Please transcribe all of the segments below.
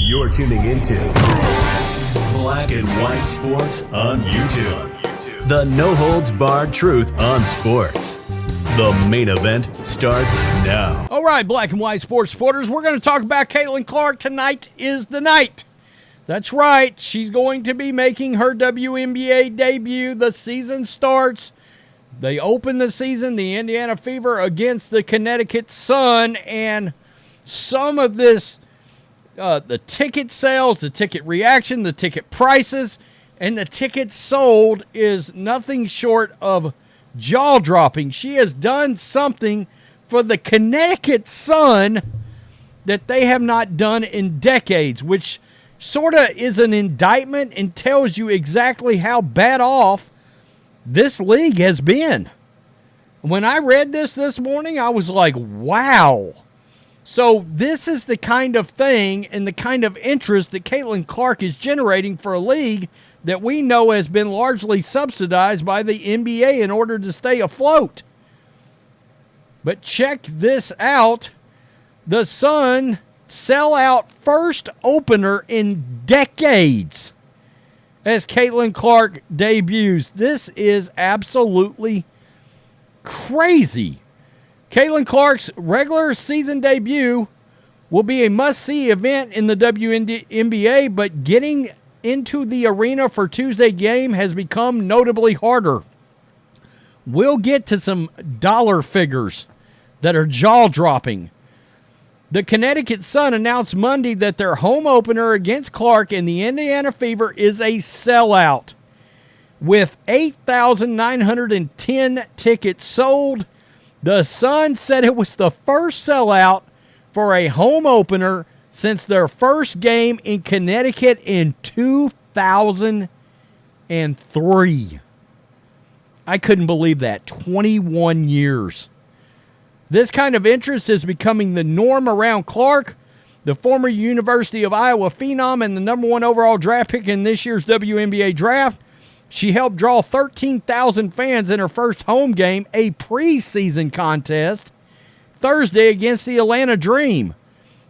You're tuning into Black and White Sports on YouTube. The no-holds-barred truth on sports. The main event starts now. All right, Black and White Sports supporters, we're going to talk about Caitlin Clark. Tonight is the night. That's right. She's going to be making her WNBA debut. The season starts. They open the season, the Indiana Fever against the Connecticut Sun, and some of this, the ticket sales, the ticket reaction, the ticket prices, and the tickets sold is nothing short of jaw-dropping. She has done something for the Connecticut Sun that they have not done in decades, which sort of is an indictment and tells you exactly how bad off this league has been. When I read this morning, I was like, wow. So this is the kind of thing and the kind of interest that Caitlin Clark is generating for a league that we know has been largely subsidized by the NBA in order to stay afloat. But check this out. The Sun sellout first opener in decades as Caitlin Clark debuts. This is absolutely crazy. Caitlin Clark's regular season debut will be a must-see event in the WNBA, but getting into the arena for Tuesday game has become notably harder. We'll get to some dollar figures that are jaw-dropping. The Connecticut Sun announced Monday that their home opener against Clark and the Indiana Fever is a sellout. With 8,910 tickets sold, the Sun said it was the first sellout for a home opener since their first game in Connecticut in 2003. I couldn't believe that. 21 years. This kind of interest is becoming the norm around Clark, the former University of Iowa phenom and the number one overall draft pick in this year's WNBA draft. She helped draw 13,000 fans in her first home game, a preseason contest, Thursday against the Atlanta Dream.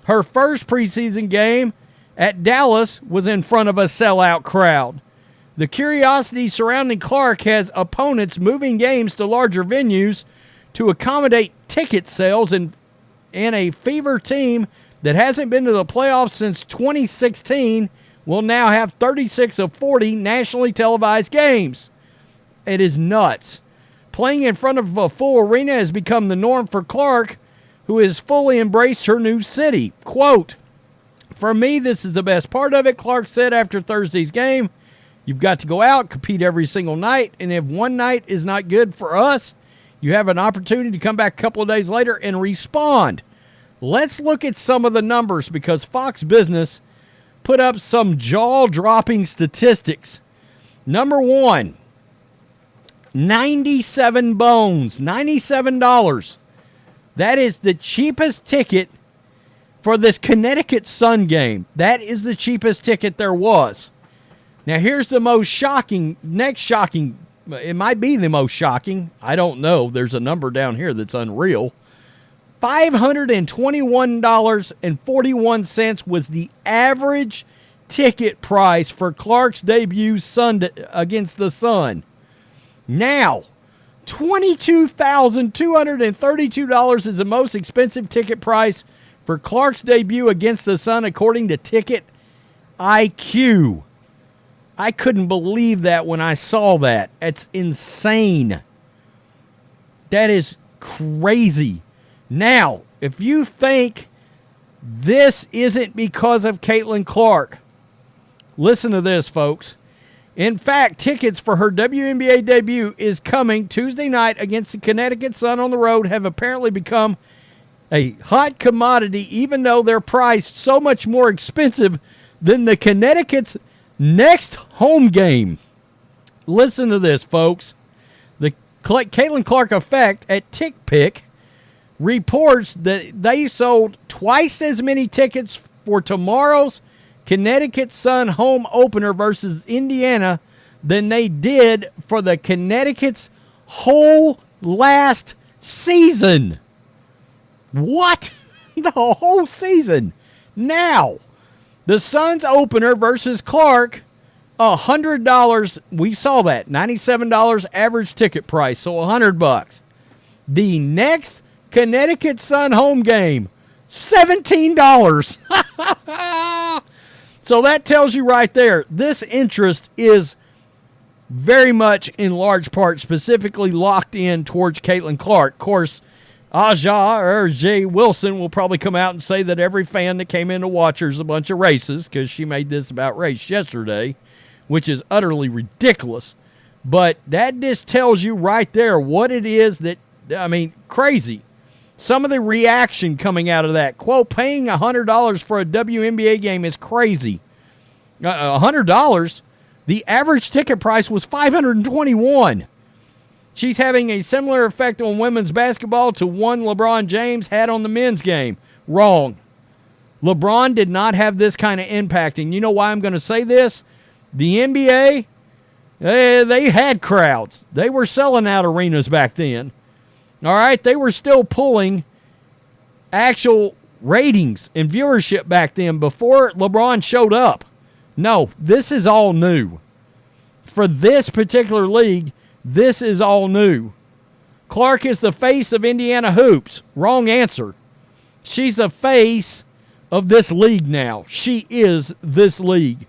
Her first preseason game at Dallas was in front of a sellout crowd. The curiosity surrounding Clark has opponents moving games to larger venues to accommodate ticket sales, and a Fever team that hasn't been to the playoffs since 2016 will now have 36 of 40 nationally televised games. It is nuts. Playing in front of a full arena has become the norm for Clark, who has fully embraced her new city. Quote, "For me, this is the best part of it," Clark said after Thursday's game. "You've got to go out, compete every single night, and if one night is not good for us, you have an opportunity to come back a couple of days later and respond." Let's look at some of the numbers because Fox Business put up some jaw-dropping statistics. Number one, 97 bones, $97. That is the cheapest ticket for this Connecticut Sun game. That is the cheapest ticket there was. Now here's the most shocking, it might be the most shocking. I don't know. There's a number down here that's unreal. $521.41 was the average ticket price for Clark's debut Sunday against the Sun. Now, $22,232 is the most expensive ticket price for Clark's debut against the Sun, according to Ticket IQ. I couldn't believe that when I saw that. It's insane. That is crazy. Now, if you think this isn't because of Caitlin Clark, listen to this, folks. In fact, tickets for her WNBA debut is coming Tuesday night against the Connecticut Sun on the road have apparently become a hot commodity, even though they're priced so much more expensive than the Connecticut's next home game. Listen to this, folks. The Caitlin Clark effect at TickPick reports that they sold twice as many tickets for tomorrow's Connecticut Sun home opener versus Indiana than they did for the Connecticut's whole last season. What? The whole season. Now, The Suns opener versus Clark, $100. We saw that. $97 average ticket price, so $100. The next Connecticut Sun home game, $17. So that tells you right there, this interest is very much in large part specifically locked in towards Caitlin Clark. Of course, Jay Wilson will probably come out and say that every fan that came in to watch her is a bunch of racists because she made this about race yesterday, which is utterly ridiculous. But that just tells you right there what it is that, crazy. Some of the reaction coming out of that. Quote, paying $100 for a WNBA game is crazy. $100? The average ticket price was $521. She's having a similar effect on women's basketball to one LeBron James had on the men's game. Wrong. LeBron did not have this kind of impact. And you know why I'm going to say this? The NBA, they had crowds. They were selling out arenas back then. All right? They were still pulling actual ratings and viewership back then before LeBron showed up. No, this is all new. For this particular league, this is all new. Clark is the face of Indiana hoops. Wrong answer. She's the face of this league now. She is this league.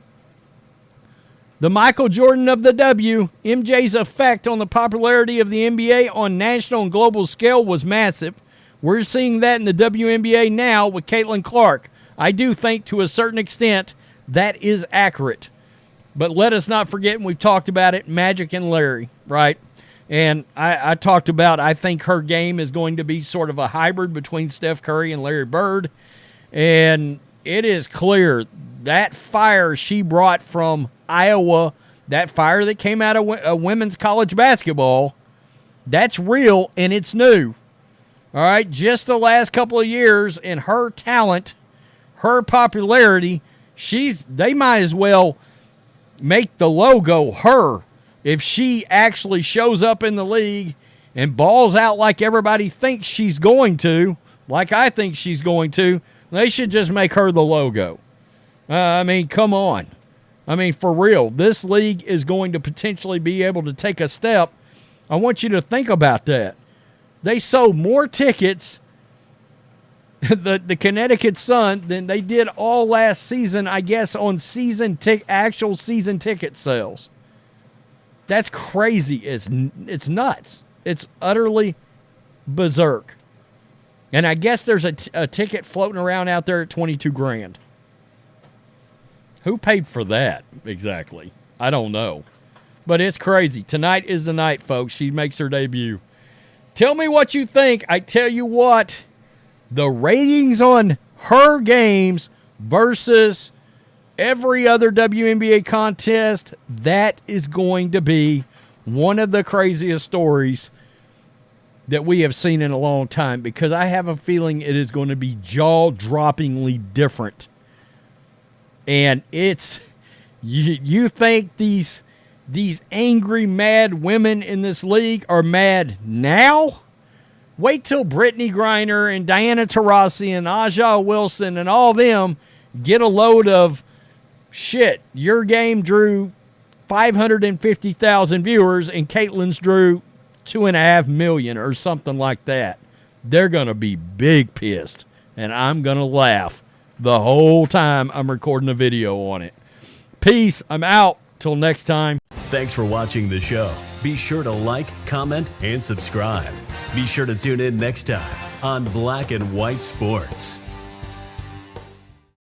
The Michael Jordan of the W, MJ's effect on the popularity of the NBA on national and global scale was massive. We're seeing that in the WNBA now with Caitlin Clark. I do think to a certain extent that is accurate. But let us not forget, and we've talked about it, Magic and Larry, right? And I talked about, I think her game is going to be sort of a hybrid between Steph Curry and Larry Bird. And it is clear that fire she brought from Iowa, that fire that came out of women's college basketball, that's real and it's new. All right, just the last couple of years and her talent, her popularity, they might as well make the logo her. If she actually shows up in the league and balls out like everybody thinks she's going to, like I think she's going to, they should just make her the logo. Come on. For real, this league is going to potentially be able to take a step. I want you to think about that. They sold more tickets, the Connecticut Sun, than they did all last season, I guess, on actual season ticket sales. That's crazy. It's nuts. It's utterly berserk. And I guess there's a ticket floating around out there at $22,000. Who paid for that exactly? I don't know. But it's crazy. Tonight is the night, folks. She makes her debut. Tell me what you think. I tell you what, the ratings on her games versus every other WNBA contest, that is going to be one of the craziest stories that we have seen in a long time, because I have a feeling it is going to be jaw-droppingly different. And it's, you think these angry, mad women in this league are mad now? Wait till Brittany Griner and Diana Taurasi and Aja Wilson and all them get a load of shit. Your game drew 550,000 viewers and Caitlin's drew 2.5 million or something like that. They're going to be big pissed, and I'm going to laugh the whole time I'm recording a video on it. Peace. I'm out. Till next time. Thanks for watching the show. Be sure to like, comment, and subscribe. Be sure to tune in next time on Black and White Sports.